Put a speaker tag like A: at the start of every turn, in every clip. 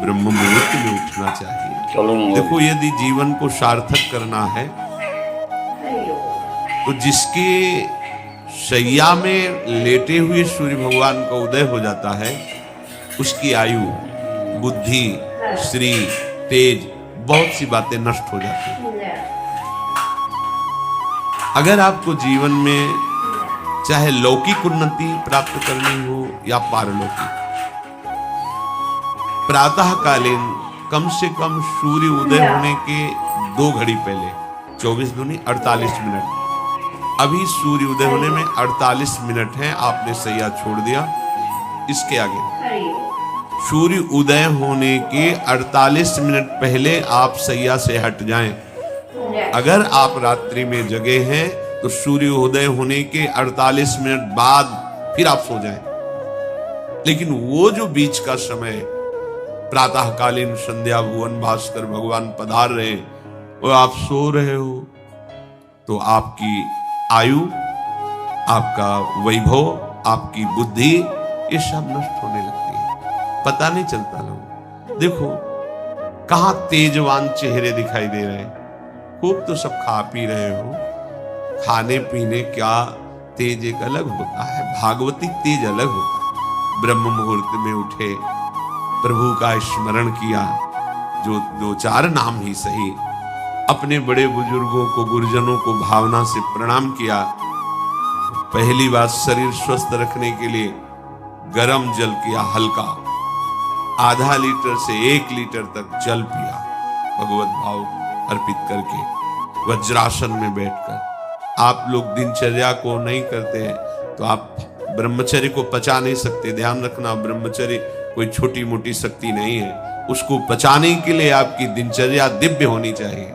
A: ब्रह्म मुहूर्त में उठना चाहिए। देखो, यदि जीवन को सार्थक करना है तो जिसके शैया में लेटे हुए सूर्य भगवान का उदय हो जाता है, उसकी आयु, बुद्धि, श्री, तेज, बहुत सी बातें नष्ट हो जाती हैं। अगर आपको जीवन में चाहे लौकिक उन्नति प्राप्त करनी हो या पारलौकिक, प्रातःकालीन कम से कम सूर्य उदय होने के 2 घड़ी पहले, 24 दूनी 48 मिनट, अभी सूर्य उदय होने में 48 मिनट हैं, आपने सैया छोड़ दिया, इसके आगे सूर्य उदय होने के 48 मिनट पहले आप सैया से हट जाएं। अगर आप रात्रि में जगे हैं तो सूर्य उदय होने के 48 मिनट बाद फिर आप सो जाएं। लेकिन वो जो बीच का समय प्रातःकालीन संध्या भुवन भास्कर भगवान पधार रहे और आप सो रहे हो, तो आपकी आयु, आपका वैभव, आपकी बुद्धि, ये सब नष्ट होने लगती है, पता नहीं चलता। लोग देखो कहां तेजवान चेहरे दिखाई दे रहे हैं, खूब तो सब खा पी रहे हो, खाने पीने क्या तेज एक अलग होता है, भागवतिक तेज अलग होता है। ब्रह्म मुहूर्त में उठे, प्रभु का स्मरण किया, जो 2-4 नाम ही सही, अपने बड़े बुजुर्गों को, गुरुजनों को भावना से प्रणाम किया। पहली बात, शरीर स्वस्थ रखने के लिए गरम जल किया, हल्का, आधा लीटर से 1 लीटर तक जल पिया, भगवत भाव अर्पित करके, वज्रासन में बैठकर। आप लोग दिनचर्या को नहीं करते हैं तो आप ब्रह्मचर्य को पचा नहीं सकते। ध्यान रखना, ब्रह्मचर्य कोई छोटी मोटी शक्ति नहीं है, उसको पचाने के लिए आपकी दिनचर्या दिव्य होनी चाहिए।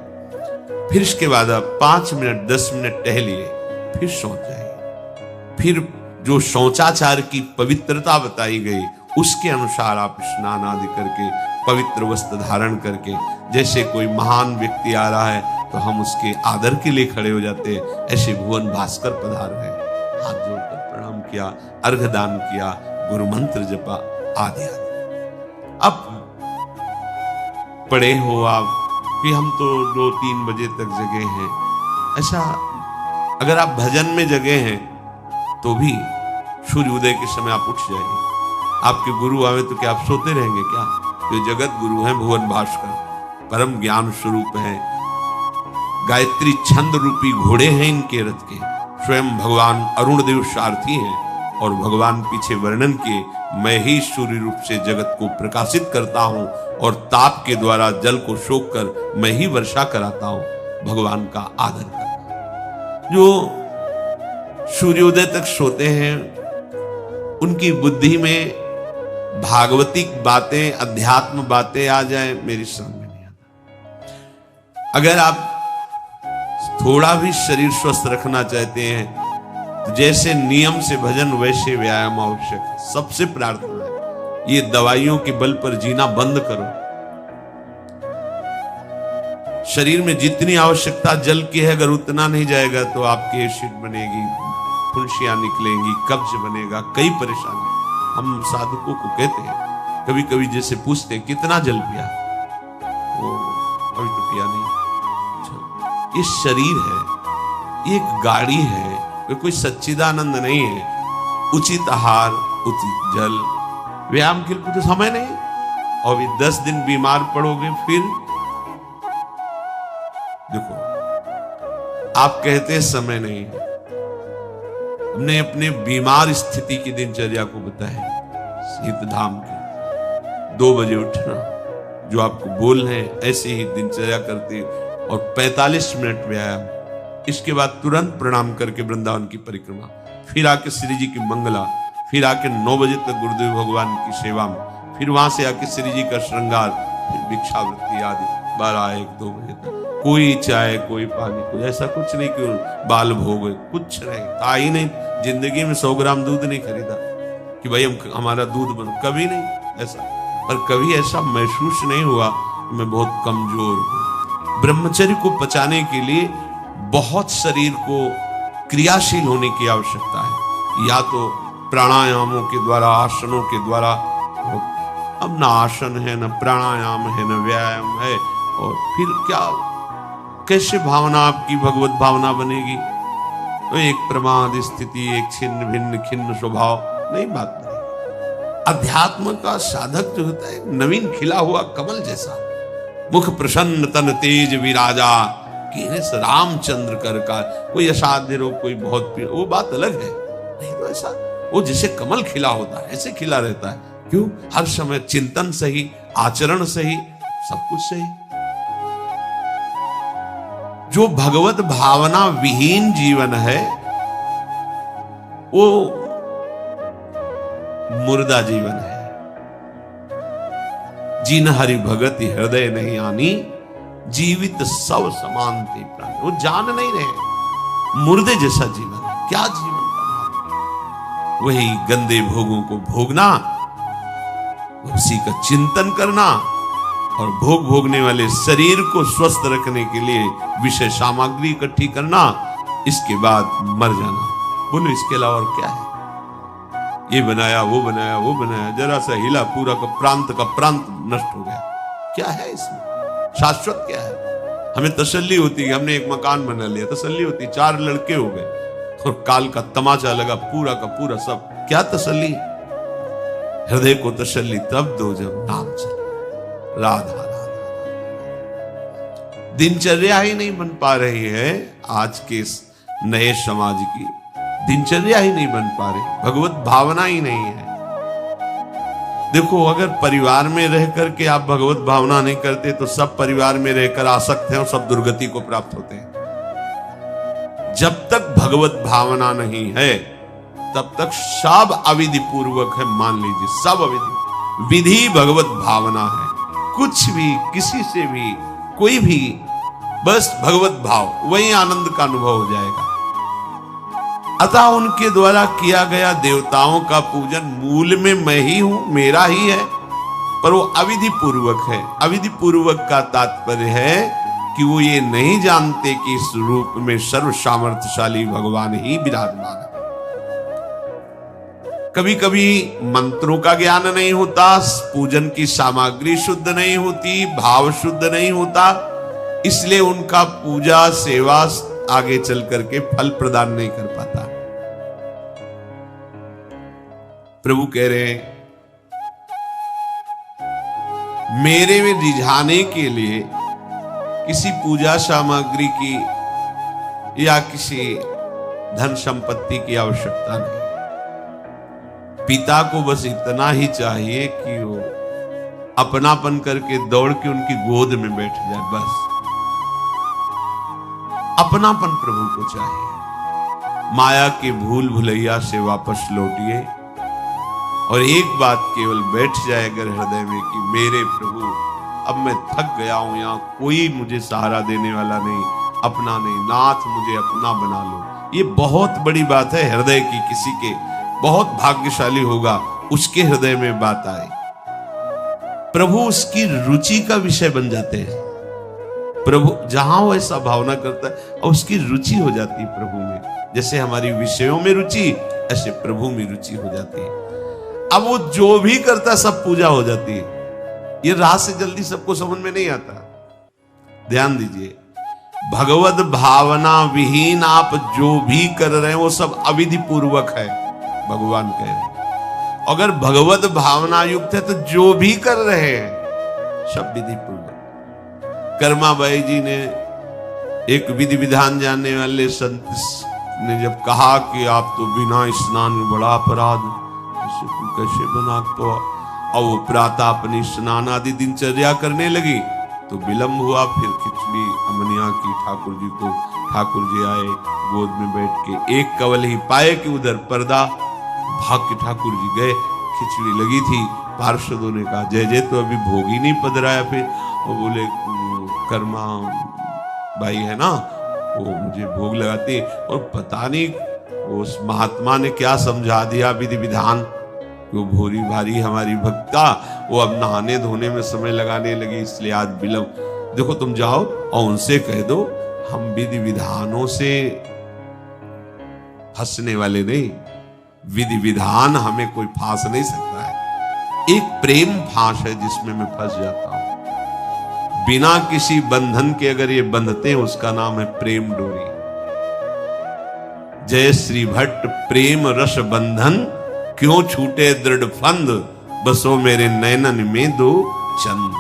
A: फिर इसके बाद आप 5 मिनट 10 मिनट टहलिए, फिर सो जाइए। फिर जो शौचाचार की पवित्रता बताई गई उसके अनुसार आप स्नान आदि करके, पवित्र वस्त्र धारण करके, जैसे कोई महान व्यक्ति आ रहा है तो हम उसके आदर के लिए खड़े हो जाते हैं, ऐसे भुवन भास्कर पधार रहे, हाथ जोड़कर प्रणाम किया, अर्घदान किया, गुरु मंत्र जपा, आदि आदि। अब पड़े हो आप कि हम तो 2-3 बजे तक जगे हैं, ऐसा अगर आप भजन में जगे हैं तो भी सूर्योदय के समय आप उठ जाइए। आपके गुरु आवे तो क्या आप सोते रहेंगे क्या? जो जगत गुरु हैं भुवन भास्कर, परम ज्ञान स्वरूप हैं, गायत्री छंद रूपी घोड़े हैं इनके रथ के, स्वयं भगवान अरुण देव सारथी हैं, और भगवान पीछे वर्णन किए, मैं ही सूर्य रूप से जगत को प्रकाशित करता हूं और ताप के द्वारा जल को सोख कर मैं ही वर्षा कराता हूं। भगवान का आदर करना। जो सूर्योदय तक सोते हैं उनकी बुद्धि में भागवतिक बातें, अध्यात्म बातें आ जाए, मेरी समझ में नहीं आता। अगर आप थोड़ा भी शरीर स्वस्थ रखना चाहते हैं तो जैसे नियम से भजन वैसे व्यायाम आवश्यक है। सबसे प्रार्थना है, ये दवाइयों के बल पर जीना बंद करो। शरीर में जितनी आवश्यकता जल की है, अगर उतना नहीं जाएगा तो आपकी एसिड बनेगी, फुंसियां निकलेंगी, कब्ज बनेगा, कई परेशानी। हम साधकों को कहते हैं, कभी कभी जैसे पूछते हैं कितना जल पिया, वो अभी तो पिया नहीं। ये शरीर है, ये एक गाड़ी है, ये कोई सच्चिदानंद नहीं है। उचित आहार, उचित जल, व्यायाम के लिए तो समय नहीं। और भी 10 दिन बीमार पड़ोगे, फिर देखो आप कहते समय नहीं। हमने अपने बीमार स्थिति की दिनचर्या को बताया, शीत धाम की 2 बजे उठना, जो आपको बोल रहे हैं ऐसे ही दिनचर्या करते, और 45 मिनट व्यायाम, इसके बाद तुरंत प्रणाम करके वृंदावन की परिक्रमा, फिर आके श्री जी की मंगला, फिर आके 9 बजे तक गुरुदेव भगवान की सेवा में, फिर वहां से आके श्री जी का श्रृंगार, फिर भिक्षावृत्ति आदि 12-1-2 बजे तक। कोई चाय, कोई पानी, कोई ऐसा कुछ नहीं कि बाल भोग, कुछ नहीं, था ही नहीं। जिंदगी में 100 ग्राम दूध नहीं खरीदा कि भाई हमारा दूध बन, कभी नहीं ऐसा। और कभी ऐसा महसूस नहीं हुआ कि मैं बहुत कमजोर हूं। ब्रह्मचर्य को पचाने के लिए बहुत शरीर को क्रियाशील होने की आवश्यकता है, या तो प्राणायामों के द्वारा, आसनों के द्वारा। अब न आसन है, न प्राणायाम है, न व्यायाम है, और फिर क्या, कैसे भावना आपकी भगवत भावना बनेगी? तो एक प्रमाद स्थिति, एक छिन्न भिन्न खिन्न स्वभाव, नहीं बात नहीं। अध्यात्म का साधक जो होता है नवीन खिला हुआ कमल जैसा, मुख प्रसन्न तन तेज विराजा, रामचंद्र कर का, कोई असाध्य रोग, कोई बहुत पीड़, वो बात अलग है। नहीं तो ऐसा वो जैसे कमल खिला होता है ऐसे खिला रहता है। क्यों? हर समय चिंतन सही, आचरण सही, सब कुछ सही। जो भगवत भावना विहीन जीवन है वो मुर्दा जीवन है। जिन हरि भगति हृदय नहीं आनी, जीवित सब समान थे प्राण। वो जान नहीं रहे, मुर्दे जैसा जीवन है। क्या जीवन का? वही गंदे भोगों को भोगना, उसी का चिंतन करना, और भोग भोगने वाले शरीर को स्वस्थ रखने के लिए विषय सामग्री इकट्ठी करना, इसके बाद मर जाना। बोलो इसके अलावा और क्या है? ये बनाया, वो बनाया, वो बनाया, जरा सा हिला, पूरा का प्रांत नष्ट हो गया। क्या है इसमें? शाश्वत क्या है? हमें तसल्ली होती है, हमने एक मकान बना लिया, तसल्ली होती, 4 लड़के हो गए और काल का तमाचा लगा, पूरा का पूरा सब। क्या तसल्ली? हृदय को तसल्ली तब दो जब नाम चले, राधा राधा। दिनचर्या ही नहीं बन पा रही है आज के नए समाज की, दिनचर्या ही नहीं बन पा रही, भगवत भावना ही नहीं है। देखो, अगर परिवार में रह करके आप भगवत भावना नहीं करते तो सब परिवार में रहकर आसक्त हैं और सब दुर्गति को प्राप्त होते हैं। जब तक भगवत भावना नहीं है तब तक सब अविधि पूर्वक है। मान लीजिए सब अविधि, विधि भगवत भावना है। कुछ भी, किसी से भी, कोई भी, बस भगवत भाव, वही आनंद का अनुभव हो जाएगा। अतः उनके द्वारा किया गया देवताओं का पूजन मूल में मैं ही हूं, मेरा ही है, पर वो अविधि पूर्वक है। अविधि पूर्वक का तात्पर्य है कि वो ये नहीं जानते कि इस रूप में सर्व सामर्थ्यशाली भगवान ही विराजमान है। कभी कभी मंत्रों का ज्ञान नहीं होता, पूजन की सामग्री शुद्ध नहीं होती, भाव शुद्ध नहीं होता, इसलिए उनका पूजा सेवा आगे चल करके फल प्रदान नहीं कर पाता। प्रभु कह रहे हैं, मेरे में रिझाने के लिए किसी पूजा सामग्री की या किसी धन संपत्ति की आवश्यकता नहीं। पिता को बस इतना ही चाहिए कि वो अपनापन करके दौड़ के उनकी गोद में बैठ जाए, बस अपनापन प्रभु को चाहिए। माया के भूल भुलैया से वापस लौटिए और एक बात केवल बैठ जाए अगर हृदय में कि मेरे प्रभु, अब मैं थक गया हूं, यहां कोई मुझे सहारा देने वाला नहीं, अपना नहीं, नाथ मुझे अपना बना लो। ये बहुत बड़ी बात है हृदय की। किसी के बहुत भाग्यशाली होगा उसके हृदय में बात आए, प्रभु उसकी रुचि का विषय बन जाते हैं। प्रभु जहां वो ऐसा भावना करता है और उसकी रुचि हो जाती है प्रभु में। जैसे हमारी विषयों में रुचि, ऐसे प्रभु में रुचि हो जाती है। अब वो जो भी करता सब पूजा हो जाती है। ये राह से जल्दी सबको समझ में नहीं आता। ध्यान दीजिए, भगवत भावना विहीन आप जो भी कर रहे हैं वो सब अविधि पूर्वक है, भगवान कह रहे हैं। अगर भगवत भावना युक्त है तो जो भी कर रहे हैं सब विधि पूर्वक। कर्माबाई जी ने, एक विधि विधान जानने वाले संत ने जब कहा कि आप तो बिना स्नान में बड़ा अपराध, कैसे बना, तो और वो प्रातः अपनी स्नान आदि दिनचर्या करने लगी तो विलंब हुआ। फिर खिचड़ी अमनिया की ठाकुर जी को, ठाकुर जी आए गोद में बैठ के, एक कवल ही पाए कि उधर पर्दा, भाग के ठाकुर जी गए। खिचड़ी लगी थी, पार्षदों ने कहा जय जय, तो अभी भोग ही नहीं पधराया। फिर वो बोले कर्मा भाई है ना, वो मुझे भोग लगाती, और पता नहीं उस महात्मा ने क्या समझा दिया विधि विधान, वो भोरी भारी हमारी भक्ता, वो अब नहाने धोने में समय लगाने लगी, इसलिए आज विलंब। देखो तुम जाओ और उनसे कह दो हम विधि विधानों से फंसने वाले नहीं, विधि विधान हमें कोई फांस नहीं सकता है। एक प्रेम फांस है जिसमें मैं फंस जाता हूं। बिना किसी बंधन के अगर ये बंधते हैं, उसका नाम है प्रेम डोरी। जय श्री भट्ट प्रेम रस बंधन, क्यों छूटे दृढ़ फंद, बसो मेरे नैनन में दो चंद।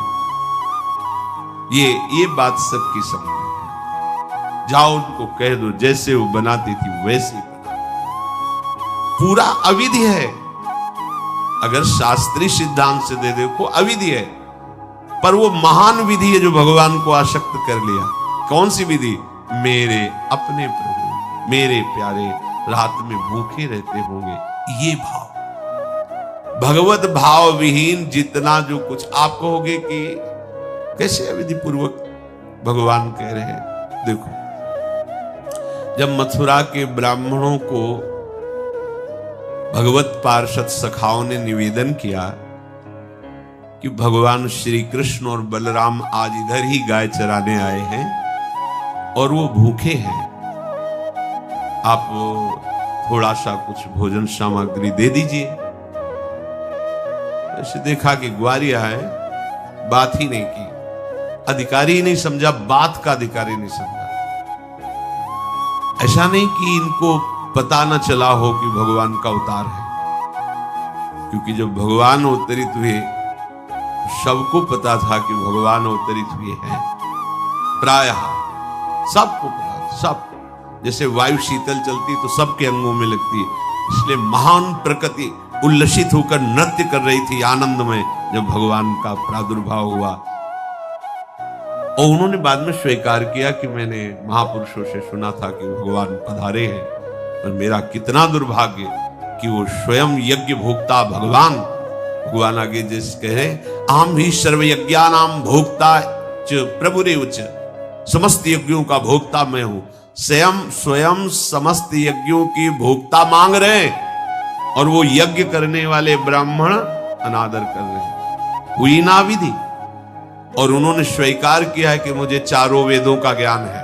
A: ये बात सबकी समझ है। जाओ उनको कह दो, जैसे वो बनाती थी वैसे बना। पूरा अविधि है। अगर शास्त्रीय सिद्धांत से दे देखो अविधि है, पर वो महान विधि है जो भगवान को आसक्त कर लिया। कौन सी विधि? मेरे अपने प्रभु, मेरे प्यारे रात में भूखे रहते होंगे, ये भाव। भगवत भाव विहीन जितना जो कुछ आप कहोगे कि कैसे अविधि पूर्वक भगवान कह रहे हैं। देखो, जब मथुरा के ब्राह्मणों को भगवत पार्षद सखाओं ने निवेदन किया कि भगवान श्री कृष्ण और बलराम आज इधर ही गाय चराने आए हैं और वो भूखे हैं, आप थोड़ा सा कुछ भोजन सामग्री दे दीजिए। ऐसे देखा कि ग्वारिया है, बात ही नहीं की, अधिकारी ही नहीं समझा, बात का अधिकारी नहीं समझा। ऐसा नहीं कि इनको पता न चला हो कि भगवान का अवतार है, क्योंकि जब भगवान अवतरित हुए सबको पता था कि भगवान अवतरित हुए हैं। प्रायः सबको पता था, सब। जैसे वायु शीतल चलती तो सबके अंगों में लगती है, इसलिए महान प्रकृति उल्लसित होकर नृत्य कर रही थी आनंद में जब भगवान का प्रादुर्भाव हुआ। और उन्होंने बाद में स्वीकार किया कि मैंने महापुरुषों से सुना था कि भगवान पधारे हैं, और मेरा कितना दुर्भाग्य कि वो स्वयं यज्ञ भोक्ता भगवान आगे जैसे कहे, आम ही सर्व यज्ञानाम भोक्ता च प्रभुरेव च, समस्त यज्ञों का भोक्ता मैं हूं। स्वयं समस्त यज्ञों की भोक्ता मांग रहे, और वो यज्ञ करने वाले ब्राह्मण अनादर कर रहे हैं। हुई ना विधि। और उन्होंने स्वीकार किया है कि मुझे चारों वेदों का ज्ञान है,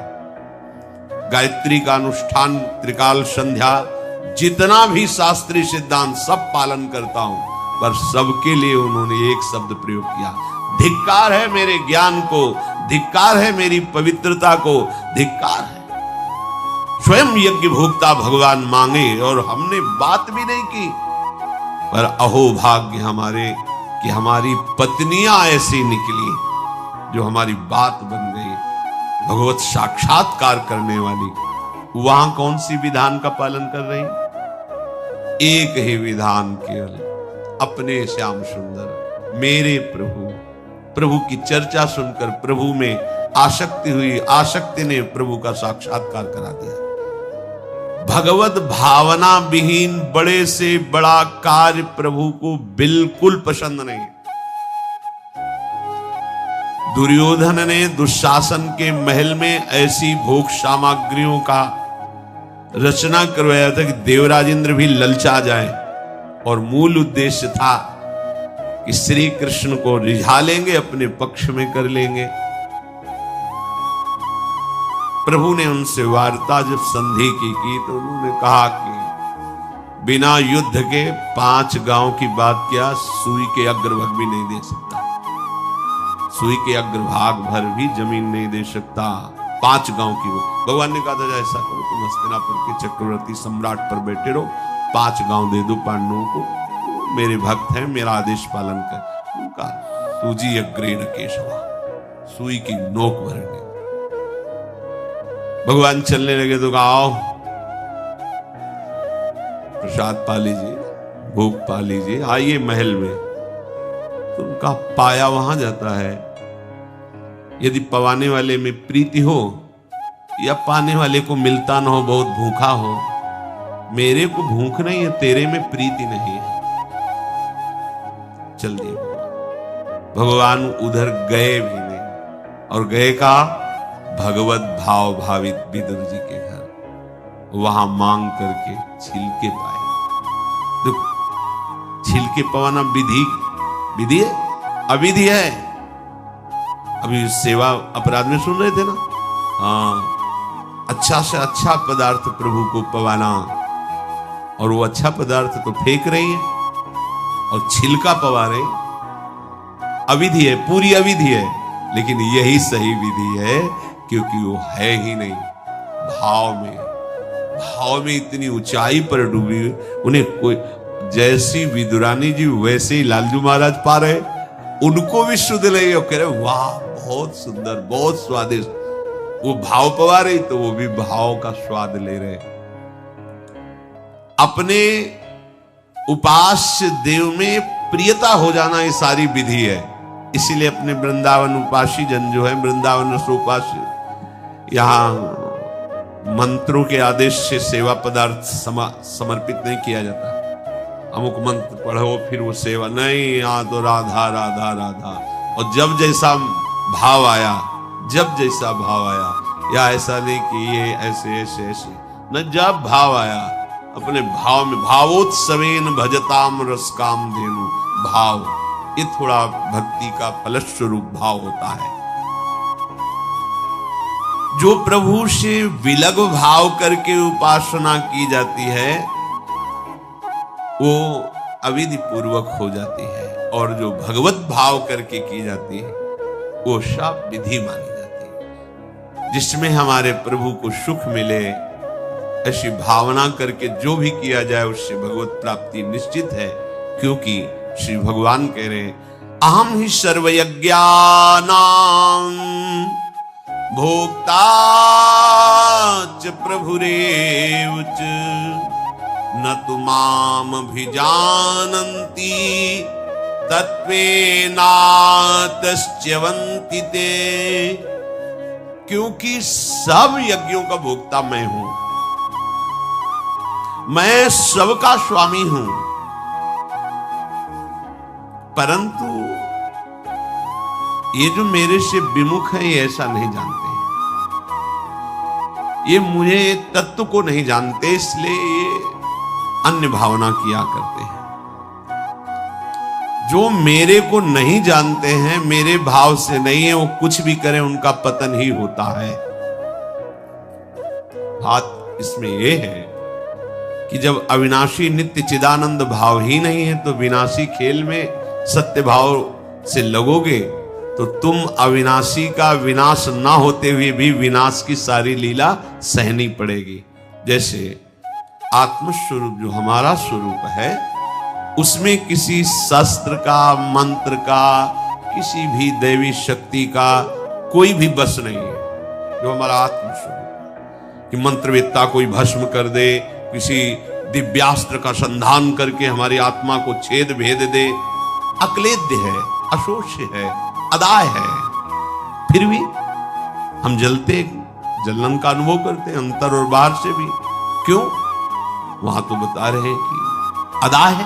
A: गायत्री का अनुष्ठान, त्रिकाल संध्या, जितना भी शास्त्रीय सिद्धांत सब पालन करता हूं। पर सबके लिए उन्होंने एक शब्द प्रयोग किया, धिक्कार है मेरे ज्ञान को, धिक्कार है मेरी पवित्रता को, धिक्कार है। स्वयं यज्ञ भोक्ता भगवान मांगे और हमने बात भी नहीं की। पर अहो भाग्य हमारे कि हमारी पत्नियां ऐसी निकली जो हमारी बात बन गई, भगवत साक्षात्कार करने वाली। वहां कौन सी विधान का पालन कर रही? एक ही विधान केवल, अपने श्याम सुंदर मेरे प्रभु। प्रभु की चर्चा सुनकर प्रभु में आसक्ति हुई, आसक्ति ने प्रभु का साक्षात्कार करा दिया। भगवत भावना विहीन बड़े से बड़ा कार्य प्रभु को बिल्कुल पसंद नहीं। दुर्योधन ने दुशासन के महल में ऐसी भोग सामग्रियों का रचना करवाया था कि देवराजेंद्र भी ललचा जाए, और मूल उद्देश्य था कि श्री कृष्ण को रिझा लेंगे, अपने पक्ष में कर लेंगे। प्रभु ने उनसे वार्ता जब संधि की तो उन्होंने कहा कि बिना युद्ध के 5 गांव की बात क्या, सुई के अग्रभाग भी नहीं दे सकता, सुई के अग्रभाग भर भी जमीन नहीं दे सकता। 5 गांव की वो भगवान ने कहा था, ऐसा करो तुम हस्तिनापुर के चक्रवर्ती सम्राट पर बैठे रहो, 5 गांव दे दो पांडवों को, मेरे भक्त हैं, मेरा आदेश पालन कर। उनका सूजी अग्रेण केशवा, सुई की नोक भरने। भगवान चलने लगे तो कहा, आओ प्रसाद पा लीजिए, भोग पा लीजिए, आइए महल में। तो उनका पाया वहां जाता है। यदि पवाने वाले में प्रीति हो या पाने वाले को मिलता ना हो, बहुत भूखा हो, मेरे को भूख नहीं है, तेरे में प्रीति नहीं है, चल दिए। भगवान उधर गए भी नहीं, और गए का भगवत भाव भावित विदुर जी के घर। वहां मांग करके छिलके पाए। देखो, छिलके पवाना विधि है, अविधि है। अभी सेवा अपराध में सुन रहे थे ना, हाँ, अच्छा से अच्छा पदार्थ प्रभु को पवाना, और वो अच्छा पदार्थ तो फेंक रही है। और छिलका पवारे अविधि है, पूरी अविधि है, लेकिन यही सही विधि है, क्योंकि वो है ही नहीं भाव में इतनी ऊंचाई पर डूबी। उन्हें कोई, जैसी विदुरानी जी वैसे ही लालजू महाराज पा रहे, उनको भी शुद्ध नहीं हो, कह रहे वाह बहुत सुंदर, बहुत स्वादिष्ट। वो भाव पवा रही तो वो भी भाव का स्वाद ले रहे। अपने उपास्य देव में प्रियता हो जाना ये सारी विधि है। इसीलिए अपने वृंदावन उपासी जन जो है, वृंदावन रसोपासी, यहां मंत्रों के आदेश से सेवा पदार्थ समर्पित नहीं किया जाता। अमुक मंत्र पढ़ो फिर वो सेवा नहीं, यहां तो राधा राधा राधा। और जब जैसा भाव आया, या ऐसा नहीं कि ये ऐसे ऐसे ऐसे न, जब भाव आया अपने भाव में, भावोत्सवेन भजताम रसकाम धेनु, भाव ये थोड़ा भक्ति का फलस्वरूप भाव होता है। जो प्रभु से विलग भाव करके उपासना की जाती है वो अविधि पूर्वक हो जाती है, और जो भगवत भाव करके की जाती है वो सब विधि मानी जाती है। जिसमें हमारे प्रभु को सुख मिले, ऐसी भावना करके जो भी किया जाए उससे भगवत प्राप्ति निश्चित है। क्योंकि श्री भगवान कह रहे अहम ही सर्वयज्ञानां भोक्ता च प्रभुरेव च न तु माम भिजानन्ति तत्वेनातश्च्यवन्ति ते। क्योंकि सब यज्ञों का भोक्ता मैं हूं, मैं सबका स्वामी हूं, परंतु ये जो मेरे से विमुख है ये ऐसा नहीं जानते, ये मुझे तत्व को नहीं जानते, इसलिए ये अन्य भावना किया करते हैं। जो मेरे को नहीं जानते हैं, मेरे भाव से नहीं है, वो कुछ भी करें उनका पतन ही होता है। बात इसमें यह है कि जब अविनाशी नित्य चिदानंद भाव ही नहीं है तो विनाशी खेल में सत्य भाव से लगोगे तो तुम अविनाशी का विनाश ना होते हुए भी विनाश की सारी लीला सहनी पड़ेगी। जैसे आत्मस्वरूप जो हमारा स्वरूप है उसमें किसी शस्त्र का, मंत्र का, किसी भी दैवी शक्ति का कोई भी बस नहीं है। जो हमारा आत्मस्वरूप कि मंत्रवेत्ता कोई भस्म कर दे, किसी दिव्यास्त्र का संधान करके हमारी आत्मा को छेद भेद दे, अक्लेद्य है, अशोष्य है, अदाय है, फिर भी हम जलते, जलन का अनुभव करते हैं अंतर और बाहर से भी। क्यों? वहां तो बता रहे हैं कि अदाय है,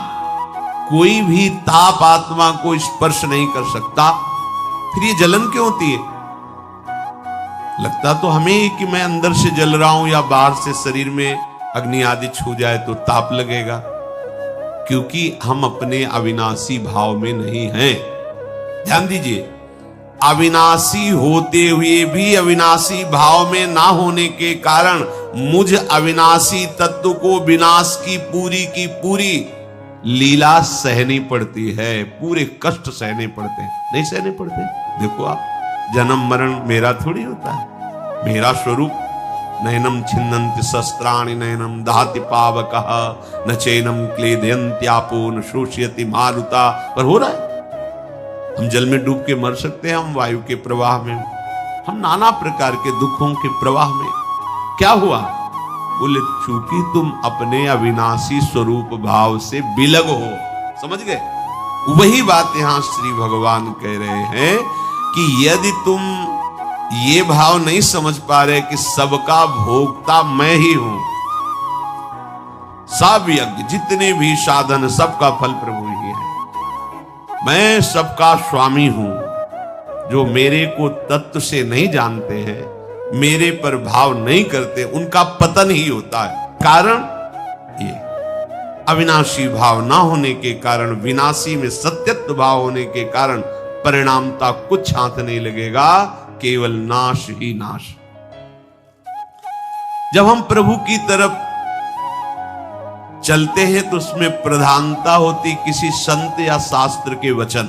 A: कोई भी ताप आत्मा को स्पर्श नहीं कर सकता, फिर ये जलन क्यों होती है? लगता तो हमें कि मैं अंदर से जल रहा हूं या बाहर से शरीर में अग्नि आदि छू जाए तो ताप लगेगा, क्योंकि हम अपने अविनाशी भाव में नहीं हैं। ध्यान दीजिए, अविनाशी होते हुए भी अविनाशी भाव में ना होने के कारण मुझ अविनाशी तत्व को विनाश की पूरी लीला सहनी पड़ती है, पूरे कष्ट सहने पड़ते हैं। नहीं सहने पड़ते? देखो आप, जन्म मरण मेरा थोड़ी होता है, मेरा स्वरूप नैनम छिन्नन्ति शस्त्राणि नैनम दहति पावकः न चैनम क्लेदयन्त्यापो न शोषयति मारुता, पर हो रहा है। हम जल में डूब के मर सकते हैं, हम वायु के प्रवाह में, हम नाना प्रकार के दुखों के प्रवाह में। क्या हुआ? बोले चूंकि तुम अपने अविनाशी स्वरूप भाव से विलग हो। समझ गए? वही बात यहां श्री भगवान कह रहे हैं कि यदि तुम ये भाव नहीं समझ पा रहे कि सबका भोक्ता मैं ही हूं, सब यज्ञ जितने भी साधन सबका फल प्रभु ही है, मैं सबका स्वामी हूं। जो मेरे को तत्व से नहीं जानते हैं, मेरे पर भाव नहीं करते, उनका पतन ही होता है। कारण ये अविनाशी भाव ना होने के कारण, विनाशी में सत्यत्व भाव होने के कारण परिणामता कुछ हाथ नहीं लगेगा, केवल नाश ही नाश। जब हम प्रभु की तरफ चलते हैं तो उसमें प्रधानता होती किसी संत या शास्त्र के वचन।